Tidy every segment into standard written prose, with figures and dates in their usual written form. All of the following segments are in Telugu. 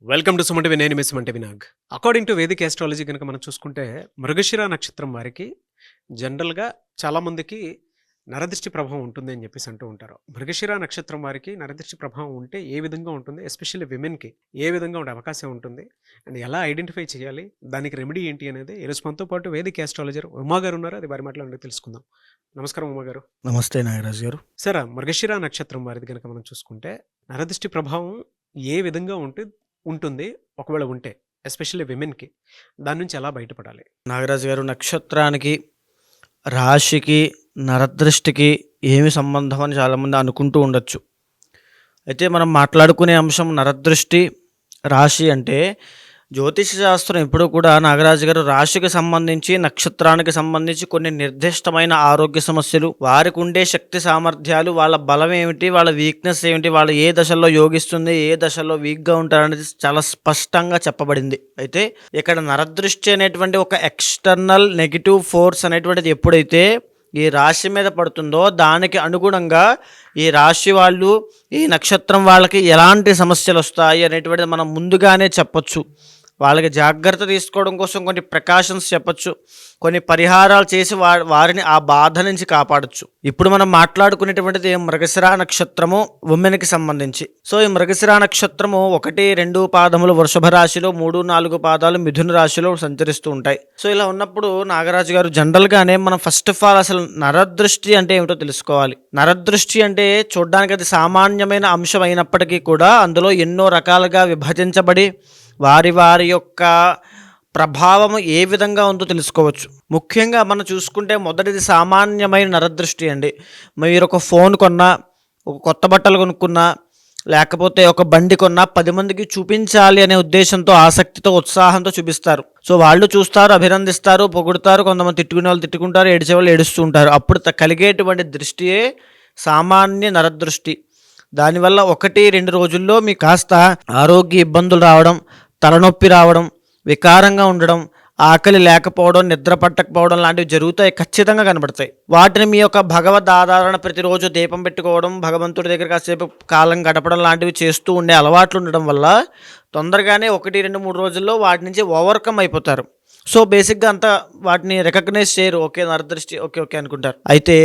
Welcome to Suman TV. నేను మీ Suman TV Nag. According to Vedic astrology కనుక మనం చూసుకుంటే మృగశిర నక్షత్రం వారికి జనరల్గా చాలామందికి నరదృష్టి ప్రభావం ఉంటుంది అని చెప్పేసి అంటూ ఉంటారు. మృగశిర నక్షత్రం వారికి నరదృష్టి ప్రభావం ఉంటే ఏ విధంగా ఉంటుంది, ఎస్పెషల్లీ విమెన్కి ఏ విధంగా ఉండే అవకాశం ఉంటుంది అండ్ ఎలా ఐడెంటిఫై చేయాలి, దానికి రెమెడీ ఏంటి అనేది ఈరోజు మనతో పాటు వేదిక్ ఆస్ట్రాలజర్ ఉమా గారు ఉన్నారు. అది వారి మాటలు తెలుసుకుందాం. నమస్కారం ఉమా గారు. నమస్తే నాగరాజు గారు. సరే, మృగశిర నక్షత్రం వారిది కనుక మనం చూసుకుంటే నరదృష్టి ప్రభావం ఏ విధంగా ఉంటుంది ఒకవేళ ఉంటే, ఎస్పెషల్లీ విమెన్కి దాని నుంచి ఎలా బయటపడాలి? నాగరాజు గారు, నక్షత్రానికి, రాశికి, నరదృష్టికి ఏమి సంబంధం అని చాలామంది అనుకుంటూ ఉండొచ్చు. అయితే మనం మాట్లాడుకునే అంశం నరదృష్టి, రాశి అంటే జ్యోతిష శాస్త్రం ఎప్పుడూ కూడా నాగరాజు గారు రాశికి సంబంధించి, నక్షత్రానికి సంబంధించి కొన్ని నిర్దిష్టమైన ఆరోగ్య సమస్యలు, వారికి ఉండే శక్తి సామర్థ్యాలు, వాళ్ళ బలం ఏమిటి, వాళ్ళ వీక్నెస్ ఏమిటి, వాళ్ళు ఏ దశల్లో యోగిస్తుంది, ఏ దశల్లో వీక్గా ఉంటారనేది చాలా స్పష్టంగా చెప్పబడింది. అయితే ఇక్కడ నరదృష్టి అనేటువంటి ఒక ఎక్స్టర్నల్ నెగిటివ్ ఫోర్స్ అనేటువంటిది ఎప్పుడైతే ఈ రాశి మీద పడుతుందో దానికి అనుగుణంగా ఈ రాశి వాళ్ళు, ఈ నక్షత్రం వాళ్ళకి ఎలాంటి సమస్యలు వస్తాయి అనేటువంటిది మనం ముందుగానే చెప్పొచ్చు. వాళ్ళకి జాగ్రత్త తీసుకోవడం కోసం కొన్ని ప్రికాషన్స్ చెప్పచ్చు, కొన్ని పరిహారాలు చేసి వారిని ఆ బాధ నుంచి కాపాడచ్చు. ఇప్పుడు మనం మాట్లాడుకునేటువంటిది మృగశిర నక్షత్రము, ఉమెన్కి సంబంధించి. సో ఈ మృగశిర నక్షత్రము 1, 2 పాదములు వృషభ రాశిలో, 3, 4 పాదాలు మిథున రాశిలో సంచరిస్తూ ఉంటాయి. సో ఇలా ఉన్నప్పుడు నాగరాజు గారు, జనరల్గానే మనం ఫస్ట్ ఆఫ్ ఆల్ అసలు నరదృష్టి అంటే ఏమిటో తెలుసుకోవాలి. నరదృష్టి అంటే చూడడానికి అది సామాన్యమైన అంశం అయినప్పటికీ కూడా అందులో ఎన్నో రకాలుగా విభజించబడి వారి యొక్క ప్రభావం ఏ విధంగా ఉందో తెలుసుకోవచ్చు. ముఖ్యంగా మనం చూసుకుంటే మొదటిది సామాన్యమైన నరదృష్టి అండి. మీరు ఒక ఫోన్ కొన్నా, ఒక కొత్త బట్టలు కొనుక్కున్నా, లేకపోతే ఒక బండి కొన్నా 10 మందికి చూపించాలి అనే ఉద్దేశంతో, ఆసక్తితో, ఉత్సాహంతో చూపిస్తారు. సో వాళ్ళు చూస్తారు, అభినందిస్తారు, పొగుడుతారు, కొంతమంది తిట్టుకునే వాళ్ళు తిట్టుకుంటారు, ఏడిచే వాళ్ళు ఏడుస్తూ ఉంటారు. అప్పుడు కలిగేటువంటి దృష్టియే సామాన్య నరదృష్టి. దానివల్ల 1-2 రోజుల్లో మీకు కాస్త ఆరోగ్య ఇబ్బందులు రావడం, తలనొప్పి రావడం, వికారంగా ఉండడం, ఆకలి లేకపోవడం, నిద్ర పట్టకపోవడం లాంటివి జరుగుతాయి, ఖచ్చితంగా కనబడతాయి. వాటిని మీ యొక్క భగవద్ ఆధారణ, ప్రతిరోజు దీపం పెట్టుకోవడం, భగవంతుడి దగ్గర కాసేపు కాలం గడపడం లాంటివి చేస్తూ ఉండే అలవాట్లు ఉండడం వల్ల తొందరగానే 1-2-3 రోజుల్లో వాటి నుంచి ఓవర్కమ్ అయిపోతారు. సో బేసిక్గా అంతా వాటిని రికగ్నైజ్ చేయరు. ఓకే నరదృష్టి, ఓకే అనుకుంటారు. అయితే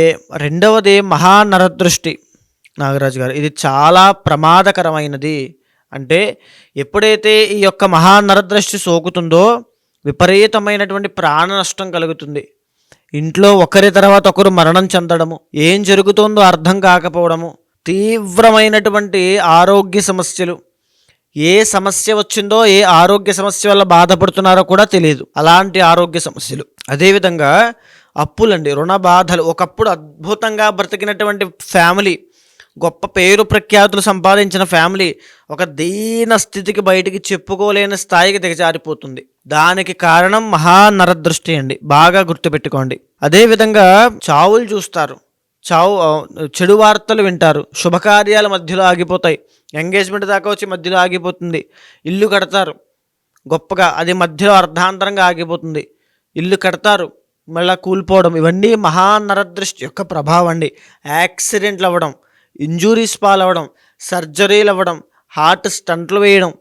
రెండవది మహానరదృష్టి నాగరాజు గారు. ఇది చాలా ప్రమాదకరమైనది. అంటే ఎప్పుడైతే ఈ యొక్క మహానరదృష్టి సోకుతుందో విపరీతమైనటువంటి ప్రాణ నష్టం కలుగుతుంది. ఇంట్లో ఒకరి తర్వాత ఒకరు మరణం చెందడము, ఏం జరుగుతుందో అర్థం కాకపోవడము, తీవ్రమైనటువంటి ఆరోగ్య సమస్యలు, ఏ సమస్య వచ్చిందో, ఏ ఆరోగ్య సమస్య వల్ల బాధపడుతున్నారో కూడా తెలియదు, అలాంటి ఆరోగ్య సమస్యలు. అదేవిధంగా అప్పులండి, రుణ బాధలు. ఒకప్పుడు అద్భుతంగా బ్రతికినటువంటి ఫ్యామిలీ, గొప్ప పేరు ప్రఖ్యాతులు సంపాదించిన ఫ్యామిలీ ఒక దీన స్థితికి, బయటికి చెప్పుకోలేని స్థాయికి దిగజారిపోతుంది. దానికి కారణం మహానరదృష్టి అండి, బాగా గుర్తుపెట్టుకోండి. అదేవిధంగా చావులు చూస్తారు, చెడు వార్తలు వింటారు, శుభకార్యాల మధ్యలో ఆగిపోతాయి, ఎంగేజ్మెంట్ దాకా వచ్చి మధ్యలో ఆగిపోతుంది. ఇల్లు కడతారు గొప్పగా, అది మధ్యలో అర్ధాంతరంగా ఆగిపోతుంది. ఇల్లు కడతారు, మళ్ళీ కూలిపోవడం, ఇవన్నీ మహానరదృష్టి యొక్క ప్రభావం అండి. యాక్సిడెంట్లు అవ్వడం, ఇంజురీస్ పాలవ్వడం, సర్జరీలు అవ్వడం, హార్ట్ స్టంట్లు వేయడం,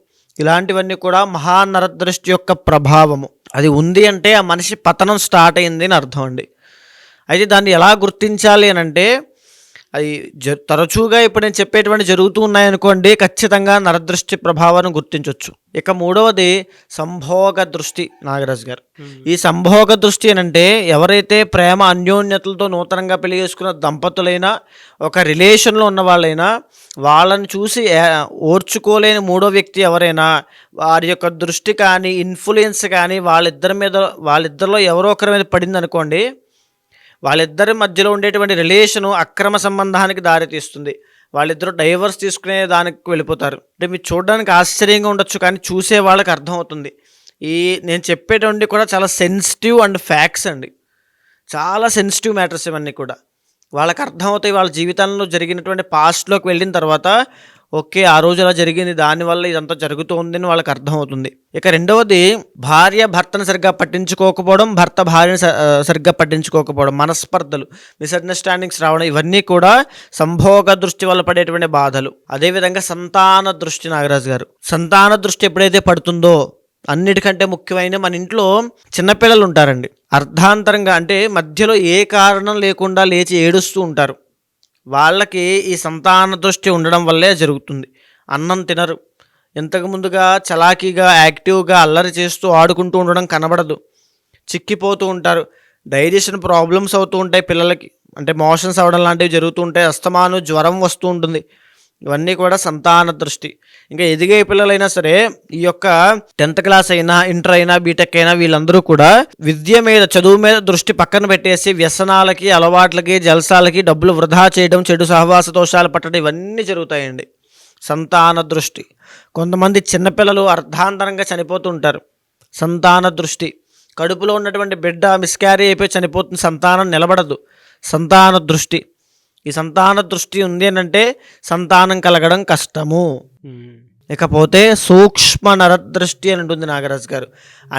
ఇలాంటివన్నీ కూడా మహానరదృష్టి యొక్క ప్రభావము. అది ఉంది అంటే ఆ మనిషి పతనం స్టార్ట్ అయింది అని అర్థం అండి. అయితే దాన్ని ఎలా గుర్తించాలి అని అంటే, అది తరచుగా ఇప్పుడు నేను చెప్పేటువంటి జరుగుతూ ఉన్నాయనుకోండి, ఖచ్చితంగా నరదృష్టి ప్రభావాన్ని గుర్తించవచ్చు. ఇక మూడవది సంభోగ దృష్టి నాగరాజు గారు. ఈ సంభోగ దృష్టి అంటే ఎవరైతే ప్రేమ అన్యోన్యతలతో నూతనంగా పెళ్లి చేసుకున్న దంపతులైనా, ఒక రిలేషన్లో ఉన్న వాళ్ళైనా, వాళ్ళని చూసి ఓర్చుకోలేని మూడో వ్యక్తి ఎవరైనా, వారి యొక్క దృష్టి కానీ, ఇన్ఫ్లుయెన్స్ కానీ వాళ్ళిద్దరిలో ఎవరో ఒకరి మీద పడింది అనుకోండి, వాళ్ళిద్దరి మధ్యలో ఉండేటువంటి రిలేషను అక్రమ సంబంధానికి దారితీస్తుంది. వాళ్ళిద్దరూ డైవర్స్ తీసుకునే దానికి వెళ్ళిపోతారు. అంటే మీరు చూడడానికి ఆశ్చర్యంగా ఉండొచ్చు, కానీ చూసే వాళ్ళకి అర్థమవుతుంది. నేను చెప్పేటువంటి కూడా చాలా సెన్సిటివ్ అండ్ ఫ్యాక్ట్స్ అండి, చాలా సెన్సిటివ్ మ్యాటర్స్ ఇవన్నీ కూడా. వాళ్ళకి అర్థమవుతాయి. వాళ్ళ జీవితంలో జరిగినటువంటి పాస్ట్లోకి వెళ్ళిన తర్వాత ఓకే, ఆ రోజు అలా జరిగింది, దానివల్ల ఇదంతా జరుగుతోందని వాళ్ళకి అర్థమవుతుంది. ఇక రెండవది, భార్య భర్తను సరిగ్గా పట్టించుకోకపోవడం, భర్త భార్యను సరిగ్గా పట్టించుకోకపోవడం, మనస్పర్ధలు, మిస్అండర్స్టాండింగ్స్ రావడం, ఇవన్నీ కూడా సంభోగ దృష్టి వల్ల పడేటువంటి బాధలు. అదేవిధంగా సంతాన దృష్టి, నాగరాజు గారు, సంతాన దృష్టి ఎప్పుడైతే పడుతుందో, అన్నిటికంటే ముఖ్యమైన మన ఇంట్లో చిన్నపిల్లలు ఉంటారండి. అర్ధాంతరంగా అంటే మధ్యలో ఏ కారణం లేకుండా లేచి ఏడుస్తూ ఉంటారు. వాళ్ళకి ఈ సంతాన దృష్టి ఉండడం వల్లే జరుగుతుంది. అన్నం తినరు, ఇంతకు ముందుగా చలాకీగా యాక్టివ్గా అల్లరి చేస్తూ ఆడుకుంటూ ఉండడం కనబడదు, చిక్కిపోతూ ఉంటారు, డైజెషన్ ప్రాబ్లమ్స్ అవుతూ ఉంటాయి పిల్లలకి, అంటే మోషన్స్ అవ్వడం లాంటివి జరుగుతూ ఉంటాయి, అస్తమాను జ్వరం వస్తూ ఉంటుంది. ఇవన్నీ కూడా సంతాన దృష్టి. ఇంకా ఎదిగే పిల్లలైనా సరే, ఈ యొక్క 10th క్లాస్ అయినా, ఇంటర్ అయినా, బీటెక్ అయినా, వీళ్ళందరూ కూడా విద్య మీద, చదువు మీద దృష్టి పక్కన పెట్టేసి వ్యసనాలకి, అలవాట్లకి, జల్సాలకి డబ్బులు వృధా చేయడం, చెడు సహవాస దోషాలు పట్టడం, ఇవన్నీ జరుగుతాయండి. సంతాన దృష్టి. కొంతమంది చిన్నపిల్లలు అర్ధాంతరంగా చనిపోతూ ఉంటారు. సంతాన దృష్టి. కడుపులో ఉన్నటువంటి బిడ్డ మిస్క్యారీ అయిపోయి చనిపోతుంది, సంతానం నిలబడదు. సంతాన దృష్టి. ఈ సంతాన దృష్టి ఉంది అని అంటే సంతానం కలగడం కష్టము. ఇకపోతే సూక్ష్మ నరదృష్టి అని ఉంటుంది నాగరాజు గారు.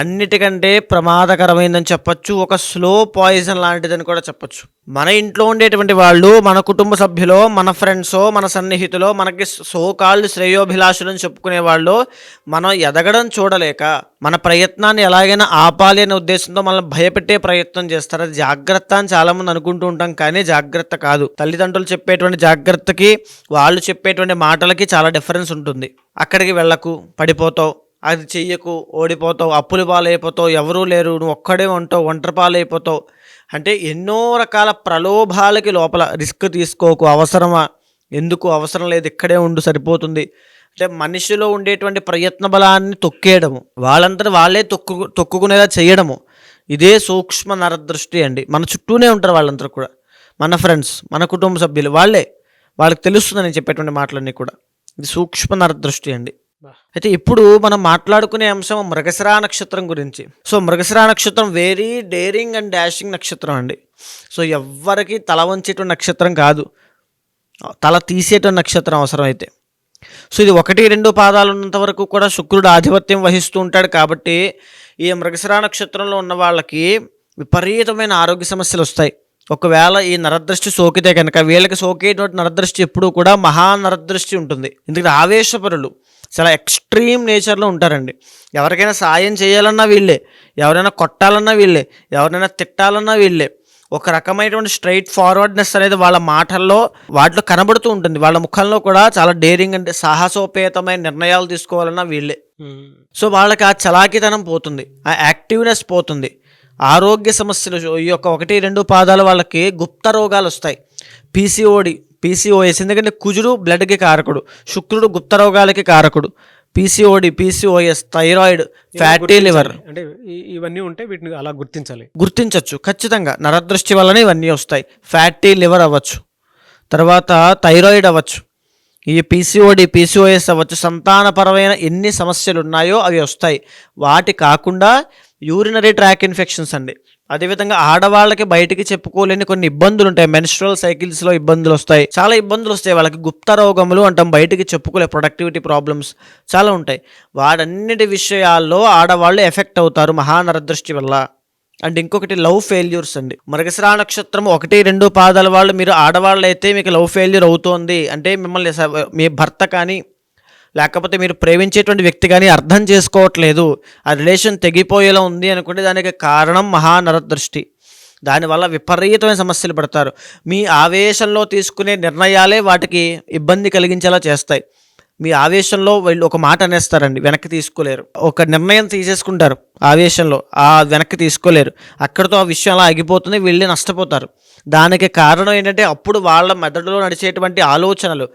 అన్నిటికంటే ప్రమాదకరమైందని చెప్పచ్చు, ఒక స్లో పాయిజన్ లాంటిదని కూడా చెప్పచ్చు. మన ఇంట్లో ఉండేటువంటి వాళ్ళు, మన కుటుంబ సభ్యులో, మన ఫ్రెండ్సో, మన సన్నిహితులో, మనకి సోకాళ్ళు శ్రేయోభిలాషులని చెప్పుకునే వాళ్ళు మనం ఎదగడం చూడలేక, మన ప్రయత్నాన్ని ఎలాగైనా ఆపాలి అనే ఉద్దేశంతో మనల్ని భయపెట్టే ప్రయత్నం చేస్తారు. అది జాగ్రత్త అని చాలామంది అనుకుంటూ ఉంటాం, కానీ జాగ్రత్త కాదు. తల్లిదండ్రులు చెప్పేటువంటి జాగ్రత్తకి, వాళ్ళు చెప్పేటువంటి మాటలకి చాలా డిఫరెన్స్ ఉంటుంది. అక్కడికి వెళ్ళకు, పడిపోతావు, అది చెయ్యకు, ఓడిపోతావు, అప్పులు పాలైపోతావు, ఎవరూ లేరు, నువ్వు ఒక్కడే ఉంటావు, ఒంటరి పాలైపోతావు అంటే ఎన్నో రకాల ప్రలోభాలకి లోపల రిస్క్ తీసుకోకు, అవసరమా, ఎందుకు, అవసరం లేదు, ఇక్కడే ఉండు, సరిపోతుంది అంటే మనిషిలో ఉండేటువంటి ప్రయత్న బలాన్ని తొక్కేయడము, వాళ్ళంతా వాళ్ళే తొక్కుకునేలా చేయడము, ఇదే సూక్ష్మ నరదృష్టి అండి. మన చుట్టూనే ఉంటారు వాళ్ళందరూ కూడా, మన ఫ్రెండ్స్, మన కుటుంబ సభ్యులు, వాళ్ళకి తెలుస్తుంది నేను చెప్పేటువంటి మాటలన్నీ కూడా. ఇది సూక్ష్మ నరదృష్టి అండి. అయితే ఇప్పుడు మనం మాట్లాడుకునే అంశం మృగశిర నక్షత్రం గురించి. సో మృగశిర నక్షత్రం వెరీ డేరింగ్ అండ్ డాషింగ్ నక్షత్రం అండి. సో ఎవ్వరికి తల వంచేటువంటి నక్షత్రం కాదు, తల తీసేటువంటి నక్షత్రం అవసరం అయితే. సో ఇది 1-2 పాదాలు ఉన్నంత వరకు కూడా శుక్రుడు ఆధిపత్యం వహిస్తూ ఉంటాడు. కాబట్టి ఈ మృగశిర నక్షత్రంలో ఉన్న వాళ్ళకి విపరీతమైన ఆరోగ్య సమస్యలు వస్తాయి. ఒకవేళ ఈ నరదృష్టి సోకితే కనుక, వీళ్ళకి సోకేటువంటి నరదృష్టి ఎప్పుడూ కూడా మహానరదృష్టి ఉంటుంది. ఎందుకంటే ఆవేశపరులు, చాలా ఎక్స్ట్రీమ్ నేచర్లో ఉంటారండి. ఎవరికైనా సాయం చేయాలన్నా వీళ్ళే, ఎవరైనా కొట్టాలన్నా వీళ్ళే, ఎవరైనా తిట్టాలన్నా వీళ్ళే. ఒక రకమైనటువంటి స్ట్రైట్ ఫార్వర్డ్నెస్ అనేది వాళ్ళ మాటల్లో, వాటిలో కనబడుతూ ఉంటుంది. వాళ్ళ ముఖంలో కూడా చాలా డేరింగ్ అంటే సాహసోపేతమైన నిర్ణయాలు తీసుకోవాలన్నా వీళ్ళే. సో వాళ్ళకి ఆ చలాకితనం పోతుంది, ఆ యాక్టివ్నెస్ పోతుంది. ఆరోగ్య సమస్యలు, ఈ యొక్క 1-2 పాదాల వాళ్ళకి గుప్త రోగాలు వస్తాయి. పీసీఓఎస్, ఎందుకంటే కుజుడు బ్లడ్కి కారకుడు, శుక్రుడు గుప్త రోగాలకి కారకుడు. పీసీఓఎస్, థైరాయిడ్, ఫ్యాటీ లివర్, అంటే ఇవన్నీ ఉంటే వీటిని అలా గుర్తించవచ్చు ఖచ్చితంగా. నరదృష్టి వల్లనే ఇవన్నీ వస్తాయి. ఫ్యాటీ లివర్ అవ్వచ్చు, తర్వాత థైరాయిడ్ అవ్వచ్చు, ఈ పీసీఓఎస్ అవ్వచ్చు. సంతానపరమైన ఎన్ని సమస్యలు ఉన్నాయో అవి వస్తాయి. వాటి కాకుండా యూరినరీ ట్రాక్ ఇన్ఫెక్షన్స్ అండి. అదేవిధంగా ఆడవాళ్ళకి బయటికి చెప్పుకోలేని కొన్ని ఇబ్బందులు ఉంటాయి. మెన్స్ట్రువల్ సైకిల్స్లో ఇబ్బందులు వస్తాయి, చాలా ఇబ్బందులు వస్తాయి వాళ్ళకి. గుప్త రోగములు అంటాం, బయటికి చెప్పుకోలే ప్రొడక్టివిటీ ప్రాబ్లమ్స్ చాలా ఉంటాయి. వాటన్నిటి విషయాల్లో ఆడవాళ్ళు ఎఫెక్ట్ అవుతారు మహానరదృష్టి వల్ల. అండ్ ఇంకొకటి లవ్ ఫెయిల్యూర్స్ అండి. మృగశిర నక్షత్రం 1-2 పాదాల వాళ్ళు, మీరు ఆడవాళ్ళు అయితే మీకు లవ్ ఫెయిల్యూర్ అవుతోంది అంటే, మిమ్మల్ని మీ భర్త కానీ లేకపోతే మీరు ప్రేమించేటువంటి వ్యక్తి కానీ అర్థం చేసుకోవట్లేదు, ఆ రిలేషన్ తెగిపోయేలా ఉంది అనుకుంటే దానికి కారణం మహానరదృష్టి. దానివల్ల విపరీతమైన సమస్యలు పడతారు. మీ ఆవేశంలో తీసుకునే నిర్ణయాలే వాటికి ఇబ్బంది కలిగించేలా చేస్తాయి. మీ ఆవేశంలో వీళ్ళు ఒక మాట అనేస్తారండి, వెనక్కి తీసుకోలేరు. ఒక నిర్ణయం తీసేసుకుంటారు ఆవేశంలో, వెనక్కి తీసుకోలేరు. అక్కడితో ఆ విషయం అలా ఆగిపోతుంది, వీళ్ళే నష్టపోతారు. దానికి కారణం ఏంటంటే అప్పుడు వాళ్ళ మెదడులో నడిచేటువంటి ఆలోచనలు,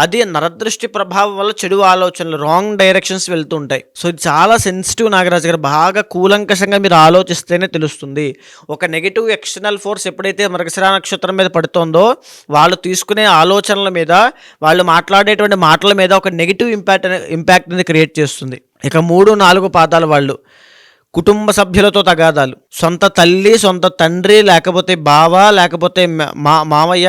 అది నరదృష్టి ప్రభావం వల్ల చెడు ఆలోచనలు, రాంగ్ డైరెక్షన్స్ వెళ్తూ ఉంటాయి. సో ఇది చాలా సెన్సిటివ్ నాగరాజు గారు. బాగా కూలంకషంగా మీరు ఆలోచిస్తేనే తెలుస్తుంది. ఒక నెగిటివ్ ఎక్స్టర్నల్ ఫోర్స్ ఎప్పుడైతే మృగశిర నక్షత్రం మీద పడుతుందో, వాళ్ళు తీసుకునే ఆలోచనల మీద, వాళ్ళు మాట్లాడేటువంటి మాటల మీద ఒక నెగిటివ్ ఇంపాక్ట్ అనేది క్రియేట్ చేస్తుంది. ఇక 3-4 పాదాల వాళ్ళు కుటుంబ సభ్యులతో తగాదాలు, సొంత తల్లి, సొంత తండ్రి, లేకపోతే బావ, లేకపోతే మామయ్య,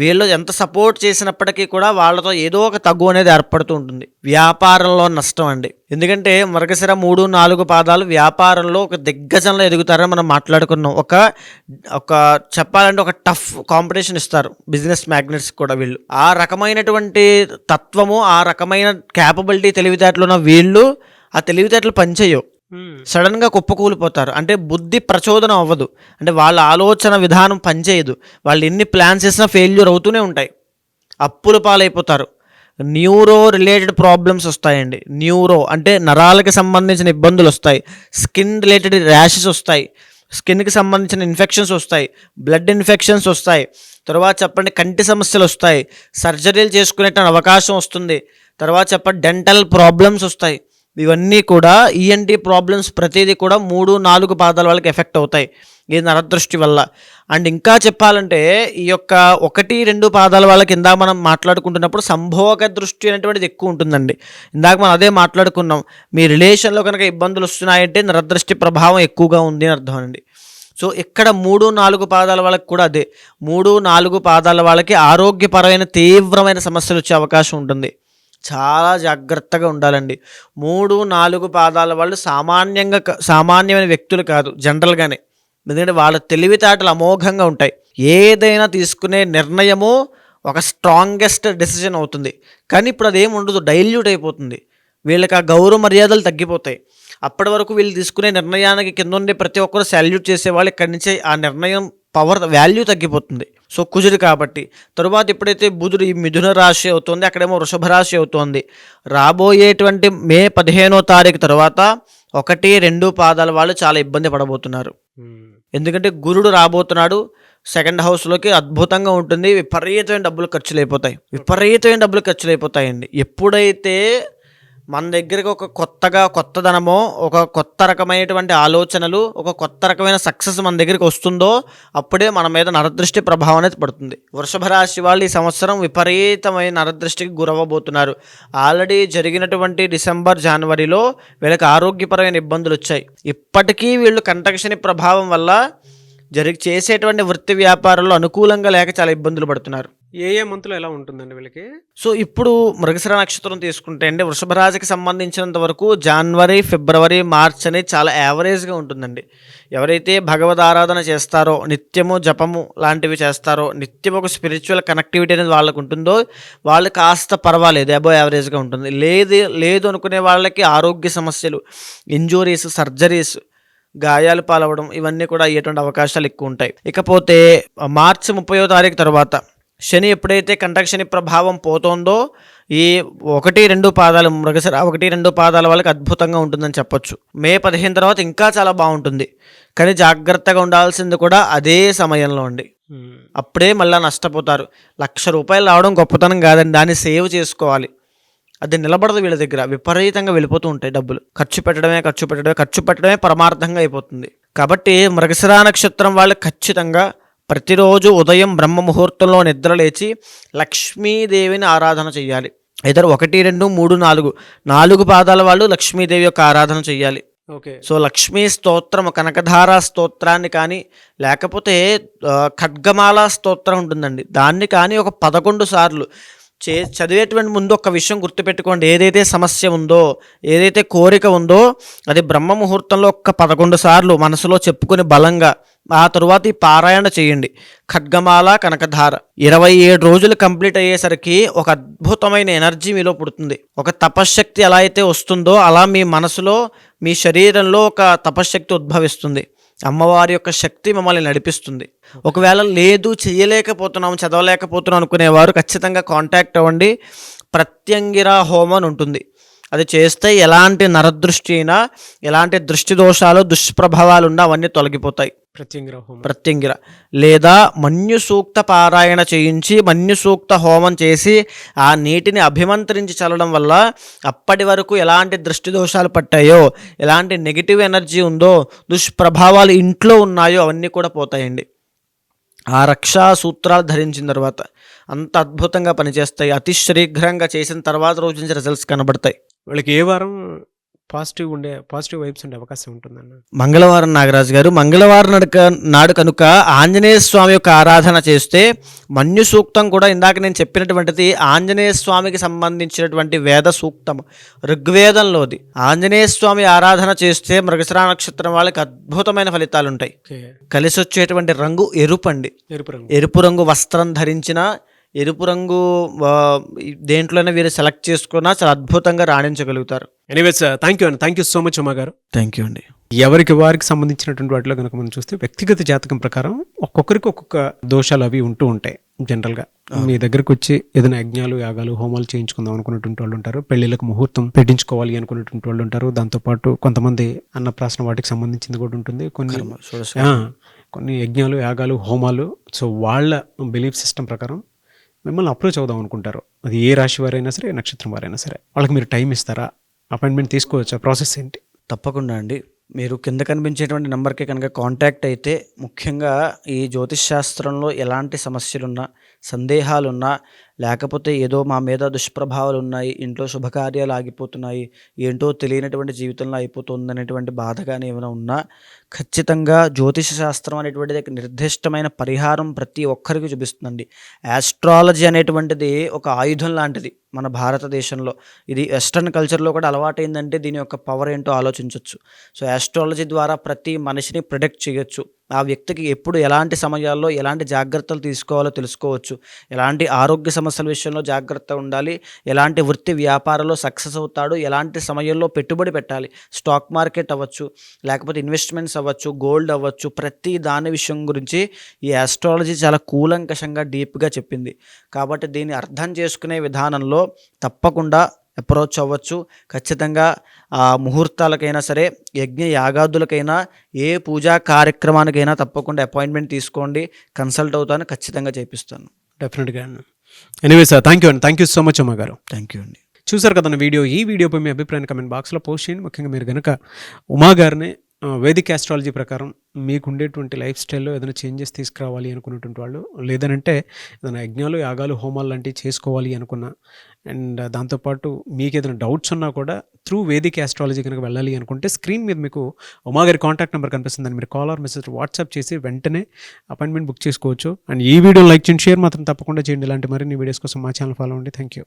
వీళ్ళు ఎంత సపోర్ట్ చేసినప్పటికీ కూడా వాళ్ళతో ఏదో ఒక తగ్గు అనేది ఏర్పడుతూ ఉంటుంది. వ్యాపారంలో నష్టం అండి. ఎందుకంటే మృగశిర 3, 4 పాదాలు వ్యాపారంలో ఒక దిగ్గజంలో ఎదుగుతారని మనం మాట్లాడుకున్నాం. ఒక చెప్పాలంటే ఒక టఫ్ కాంపిటీషన్ ఇస్తారు బిజినెస్ మ్యాగ్నెట్స్ కూడా వీళ్ళు. ఆ రకమైనటువంటి తత్వము, ఆ రకమైన క్యాపబిలిటీ, తెలివితేటలు ఉన్న వీళ్ళు ఆ తెలివితేటలు పనిచేయవు. సడన్గా కుప్పకూలిపోతారు. అంటే బుద్ధి ప్రచోదనం అవ్వదు. అంటే వాళ్ళ ఆలోచన విధానం పనిచేయదు. వాళ్ళు ఎన్ని ప్లాన్స్ చేసినా ఫెయిల్యూర్ అవుతూనే ఉంటాయి. అప్పుల పాలైపోతారు. న్యూరో రిలేటెడ్ ప్రాబ్లమ్స్ వస్తాయండి. న్యూరో అంటే నరాలకి సంబంధించిన ఇబ్బందులు వస్తాయి. స్కిన్ రిలేటెడ్ ర్యాషెస్ వస్తాయి. స్కిన్కి సంబంధించిన ఇన్ఫెక్షన్స్ వస్తాయి. బ్లడ్ ఇన్ఫెక్షన్స్ వస్తాయి. తర్వాత చెప్పండి కంటి సమస్యలు వస్తాయి. సర్జరీలు చేసుకునే అవకాశం వస్తుంది. తర్వాత చెప్పండి డెంటల్ ప్రాబ్లమ్స్ వస్తాయి. ఇవన్నీ కూడా ఈఎన్టీ ప్రాబ్లమ్స్ ప్రతిదీ కూడా 3, 4 పాదాల వాళ్ళకి ఎఫెక్ట్ అవుతాయి ఈ నరదృష్టి వల్ల. అండ్ ఇంకా చెప్పాలంటే ఈ యొక్క 1, 2 పాదాల వాళ్ళకి ఇందాక మనం మాట్లాడుకుంటున్నప్పుడు సంభోగ దృష్టి అనేటువంటిది ఎక్కువ ఉంటుందండి. ఇందాక మనం అదే మాట్లాడుకున్నాం. మీ రిలేషన్లో కనుక ఇబ్బందులు వస్తున్నాయంటే నరదృష్టి ప్రభావం ఎక్కువగా ఉంది అని అర్థం అండి. సో ఇక్కడ 3, 4 పాదాల వాళ్ళకి కూడా అదే. 3, 4 పాదాల వాళ్ళకి ఆరోగ్యపరమైన తీవ్రమైన సమస్యలు వచ్చే అవకాశం ఉంటుంది. చాలా జాగ్రత్తగా ఉండాలండి. 3, 4 పాదాల వాళ్ళు సామాన్యమైన వ్యక్తులు కాదు జనరల్గానే. ఎందుకంటే వాళ్ళ తెలివితేటలు అమోఘంగా ఉంటాయి. ఏదైనా తీసుకునే నిర్ణయము ఒక స్ట్రాంగెస్ట్ డెసిజన్ అవుతుంది. కానీ ఇప్పుడు అదేం ఉండదు, డైల్యూట్ అయిపోతుంది. వీళ్ళకి ఆ గౌరవ మర్యాదలు తగ్గిపోతాయి. అప్పటి వరకు వీళ్ళు తీసుకునే నిర్ణయానికి కింద ఉండే ప్రతి ఒక్కరు సాల్యూట్ చేసేవాళ్ళు. ఇక్కడి నుంచి ఆ నిర్ణయం పవర్ వాల్యూ తగ్గిపోతుంది. సో కుజుడు కాబట్టి. తరువాత ఎప్పుడైతే బుధుడు ఈ మిథున రాశి అవుతుంది, అక్కడేమో వృషభ రాశి అవుతుంది. రాబోయేటువంటి మే 15వ తారీఖు తర్వాత 1, 2 పాదాల వాళ్ళు చాలా ఇబ్బంది పడబోతున్నారు. ఎందుకంటే గురుడు రాబోతున్నాడు సెకండ్ హౌస్లోకి. అద్భుతంగా ఉంటుంది. విపరీతమైన డబ్బులు ఖర్చులు అయిపోతాయండి. ఎప్పుడైతే మన దగ్గరికి ఒక కొత్తదనమో, ఒక కొత్త రకమైనటువంటి ఆలోచనలు, ఒక కొత్త రకమైన సక్సెస్ మన దగ్గరికి వస్తుందో అప్పుడే మన మీద నరదృష్టి ప్రభావం అనేది పడుతుంది. వృషభ రాశి వాళ్ళు ఈ సంవత్సరం విపరీతమైన నరదృష్టికి గురవ్వబోతున్నారు. ఆల్రెడీ జరిగినటువంటి డిసెంబర్, జనవరిలో వీళ్ళకి ఆరోగ్యపరమైన ఇబ్బందులు వచ్చాయి. ఇప్పటికీ వీళ్ళు కంటకశని ప్రభావం వల్ల చేసేటువంటి వృత్తి వ్యాపారాల్లో అనుకూలంగా లేక చాలా ఇబ్బందులు పడుతున్నారు. ఏ మంత్లో ఎలా ఉంటుందండి వీళ్ళకి? సో ఇప్పుడు మృగశిర నక్షత్రం తీసుకుంటే అండి, వృషభ రాశికి సంబంధించినంత వరకు జనవరి, ఫిబ్రవరి, మార్చ్ అనేది చాలా యావరేజ్గా ఉంటుందండి. ఎవరైతే భగవద్ ఆరాధన చేస్తారో, నిత్యము జపము లాంటివి చేస్తారో, నిత్యం ఒక స్పిరిచువల్ కనెక్టివిటీ అనేది వాళ్ళకు ఉంటుందో వాళ్ళు కాస్త పర్వాలేదు, అబో యావరేజ్గా ఉంటుంది. లేదు అనుకునే వాళ్ళకి ఆరోగ్య సమస్యలు, ఇంజూరీస్, సర్జరీస్, గాయాలు పాలవడం ఇవన్నీ కూడా అయ్యేటువంటి అవకాశాలు ఎక్కువ ఉంటాయి. ఇకపోతే మార్చి 30వ తారీఖు తర్వాత శని ఎప్పుడైతే కంటకశని ప్రభావం పోతుందో ఈ 1, 2 పాదాలు మృగశిర 1, 2 పాదాల వాళ్ళకి అద్భుతంగా ఉంటుందని చెప్పొచ్చు. మే 15 తర్వాత ఇంకా చాలా బాగుంటుంది. కానీ జాగ్రత్తగా ఉండాల్సింది కూడా అదే సమయంలో అండి. అప్పుడే మళ్ళీ నష్టపోతారు. ₹1,00,000 రావడం గొప్పతనం కాదండి, దాన్ని సేవ్ చేసుకోవాలి. అది నిలబడదు వీళ్ళ దగ్గర. విపరీతంగా వెళ్ళిపోతూ ఉంటాయి డబ్బులు. ఖర్చు పెట్టడమే పరమార్థంగా అయిపోతుంది. కాబట్టి మృగశిర నక్షత్రం వాళ్ళు ఖచ్చితంగా ప్రతిరోజు ఉదయం బ్రహ్మ ముహూర్తంలో నిద్ర లేచి లక్ష్మీదేవిని ఆరాధన చేయాలి. ఇద్దరు 1, 2, 3, 4 పాదాల వాళ్ళు లక్ష్మీదేవి యొక్క ఆరాధన చేయాలి. ఓకే. సో లక్ష్మీ స్తోత్రం, కనకధార స్తోత్రాన్ని కానీ, లేకపోతే ఖడ్గమాల స్తోత్రం ఉంటుందండి, దాన్ని కానీ ఒక 11 సార్లు చదివేటువంటి ముందు ఒక విషయం గుర్తుపెట్టుకోండి. ఏదైతే సమస్య ఉందో, ఏదైతే కోరిక ఉందో అది బ్రహ్మ ముహూర్తంలో 11 సార్లు మనసులో చెప్పుకొని బలంగా ఆ తరువాత ఈ పారాయణ చేయండి. ఖడ్గమాల, కనకధార 27 రోజులు కంప్లీట్ అయ్యేసరికి ఒక అద్భుతమైన ఎనర్జీ మీలో పుడుతుంది. ఒక తపశ్శక్తి ఎలా అయితే వస్తుందో అలా మీ మనసులో, మీ శరీరంలో ఒక తపశ్శక్తి ఉద్భవిస్తుంది. అమ్మవారి యొక్క శక్తి మమ్మల్ని నడిపిస్తుంది. ఒకవేళ లేదు చేయలేకపోతున్నాం, చదవలేకపోతున్నాం అనుకునేవారు ఖచ్చితంగా కాంటాక్ట్ అవ్వండి. ప్రత్యంగిర హోమం అని ఉంటుంది. అది చేస్తే ఎలాంటి నరదృష్టి అయినా, ఎలాంటి దృష్టి దోషాలు, దుష్ప్రభావాలు ఉన్నా అవన్నీ తొలగిపోతాయి. ప్రత్యంగిర లేదా మన్యు సూక్త పారాయణ చేయించి మన్యు సూక్త హోమం చేసి ఆ నీటిని అభిమంత్రించి చల్లడం వల్ల అప్పటి వరకు ఎలాంటి దృష్టి దోషాలు పట్టాయో, ఎలాంటి నెగిటివ్ ఎనర్జీ ఉందో, దుష్ప్రభావాలు ఇంట్లో ఉన్నాయో అవన్నీ కూడా పోతాయండి. ఆ రక్షా సూత్రాలు ధరించిన తర్వాత అంత అద్భుతంగా పనిచేస్తాయి. అతి శీఘ్రంగా చేసిన తర్వాత రోజు నుంచి రిజల్ట్స్ కనబడతాయి. వాళ్ళకి ఏ వారం పాజిటివ్ వైబ్స్ ఉండే అవకాశం ఉంటుందన్న. మంగళవారం నాగరాజు గారు, మంగళవారం నాడు కనుక ఆంజనేయ స్వామి యొక్క ఆరాధన చేస్తే మన్యు సూక్తం కూడా ఇందాక నేను చెప్పినటువంటిది ఆంజనేయ స్వామికి సంబంధించినటువంటి వేద సూక్తం, ఋగ్వేదంలోది. ఆంజనేయ స్వామి ఆరాధన చేస్తే మృగశిర నక్షత్రం వాళ్ళకి అద్భుతమైన ఫలితాలు ఉంటాయి. ఓకే. కలిసి వచ్చేటువంటి రంగు ఎరుపండి. ఎరుపు రంగు. ఎరుపు రంగు వస్త్రం ధరించిన, ఎరుపు రంగు దేంట్లోనే వీరు సెలెక్ట్ చేసుకున్నా చాలా అద్భుతంగా రాణించగలుగుతారు. ఎనీవేస్ థ్యాంక్ యూ అండి. Thank you so much Uma గారు. థ్యాంక్ యూ అండి. ఎవరికి వారికి సంబంధించినటువంటి వాటిలో కనుక మనం చూస్తే వ్యక్తిగత జాతకం ప్రకారం ఒక్కొక్కరికి ఒక్కొక్క దోషాలు అవి ఉంటూ ఉంటాయి. జనరల్గా మీ దగ్గరకు వచ్చి ఏదైనా యజ్ఞాలు, యాగాలు, హోమాలు చేయించుకుందాం అనుకున్నటువంటి వాళ్ళు ఉంటారు. పెళ్లిళ్ళకు ముహూర్తం పెట్టించుకోవాలి అనుకున్నటువంటి వాళ్ళు ఉంటారు. దాంతోపాటు కొంతమంది అన్నప్రాసన వాటికి సంబంధించింది కూడా ఉంటుంది. కొన్ని యజ్ఞాలు, యాగాలు, హోమాలు. సో వాళ్ళ బిలీఫ్ సిస్టమ్ ప్రకారం మిమ్మల్ని అప్రోచ్ అవుదాం అనుకుంటారు. అది ఏ రాశి వారైనా సరే, ఏ నక్షత్రం వారైనా సరే. వాళ్ళకి మీరు టైం ఇస్తారా? అపాయింట్మెంట్ తీసుకోవచ్చా? ప్రాసెస్ ఏంటి? తప్పకుండా అండి. మీరు కింద కనిపించేటువంటి నెంబర్కి కనుక కాంటాక్ట్ అయితే, ముఖ్యంగా ఈ జ్యోతిష్ శాస్త్రంలో ఎలాంటి సమస్యలున్నా, సందేహాలున్నా, లేకపోతే ఏదో మా మీద దుష్ప్రభావాలు ఉన్నాయి, ఇంట్లో శుభకార్యాలు ఆగిపోతున్నాయి, ఏంటో తెలియనటువంటి జీవితంలో అయిపోతుంది అనేటువంటి బాధ కానీ ఏమైనా ఉన్నా, ఖచ్చితంగా జ్యోతిష శాస్త్రం అనేటువంటిది ఒక నిర్దిష్టమైన పరిహారం ప్రతి ఒక్కరికి చూపిస్తుందండి. యాస్ట్రాలజీ అనేటువంటిది ఒక ఆయుధం లాంటిది మన భారతదేశంలో. ఇది వెస్ట్రన్ కల్చర్లో కూడా అలవాటైందంటే దీని యొక్క పవర్ ఏంటో ఆలోచించవచ్చు. సో యాస్ట్రాలజీ ద్వారా ప్రతి మనిషిని ప్రిడిక్ట్ చేయొచ్చు. ఆ వ్యక్తికి ఎప్పుడు ఎలాంటి సమయాల్లో ఎలాంటి జాగ్రత్తలు తీసుకోవాలో తెలుసుకోవచ్చు. ఎలాంటి ఆరోగ్య సమస్యల విషయంలో జాగ్రత్త ఉండాలి, ఎలాంటి వృత్తి వ్యాపారంలో సక్సెస్ అవుతాడు, ఎలాంటి సమయంలో పెట్టుబడి పెట్టాలి, స్టాక్ మార్కెట్ అవ్వచ్చు, లేకపోతే ఇన్వెస్ట్మెంట్స్ అవ్వచ్చు, గోల్డ్ అవ్వచ్చు, ప్రతి దాని విషయం గురించి ఈ ఆస్ట్రాలజీ చాలా కూలంకషంగా డీప్గా చెప్పింది. కాబట్టి దీన్ని అర్థం చేసుకునే విధానంలో తప్పకుండా అప్రోచ్ అవ్వచ్చు. ఖచ్చితంగా ఆ ముహూర్తాలకైనా సరే, యజ్ఞ యాగాదులకైనా, ఏ పూజా కార్యక్రమానికైనా తప్పకుండా అపాయింట్మెంట్ తీసుకోండి. కన్సల్ట్ అవుతాను, ఖచ్చితంగా చేపిస్తాను. డెఫినెట్గా. ఎనీవేస్ థ్యాంక్ యూ అండి. థ్యాంక్ యూ సో మచ్ అమ్మ గారు. థ్యాంక్ యూ అండి. చూసారు కదా వీడియో. ఈ వీడియోపై మీ అభిప్రాయాన్ని కమెంట్ బాక్స్లో పోస్ట్ చేయండి. ముఖ్యంగా మీరు కనుక ఉమా గారిని వేదిక్ ఆస్ట్రాలజీ ప్రకారం మీకు ఉండేటువంటి లైఫ్ స్టైల్లో ఏదైనా చేంజెస్ తీసుకురావాలి అనుకున్నటువంటి వాళ్ళు, లేదనంటే ఏదైనా యజ్ఞాలు, యాగాలు, హోమాలు లాంటివి చేసుకోవాలి అనుకున్నా, అండ్ దాంతోపాటు మీకు ఏదైనా డౌట్స్ ఉన్నా కూడా త్రూ వేదిక్ ఆస్ట్రాలజీ కనుక వెళ్ళాలి అనుకుంటే స్క్రీన్ మీద మీకు ఉమా గారి కాంటాక్ట్ నెంబర్ కనిపిస్తుందని మీరు కాల్ ఆర్ మెసేజ్ వాట్సాప్ చేసి వెంటనే అపాయింట్మెంట్ బుక్ చేసుకోవచ్చు. అండ్ ఈ వీడియో లైక్ చేయండి, షేర్ మాత్రం తప్పకుండా చేయండి. ఇలాంటి మరిన్ని వీడియోస్ కోసం మా ఛానల్ ఫాలో అవ్వండి. Thank you.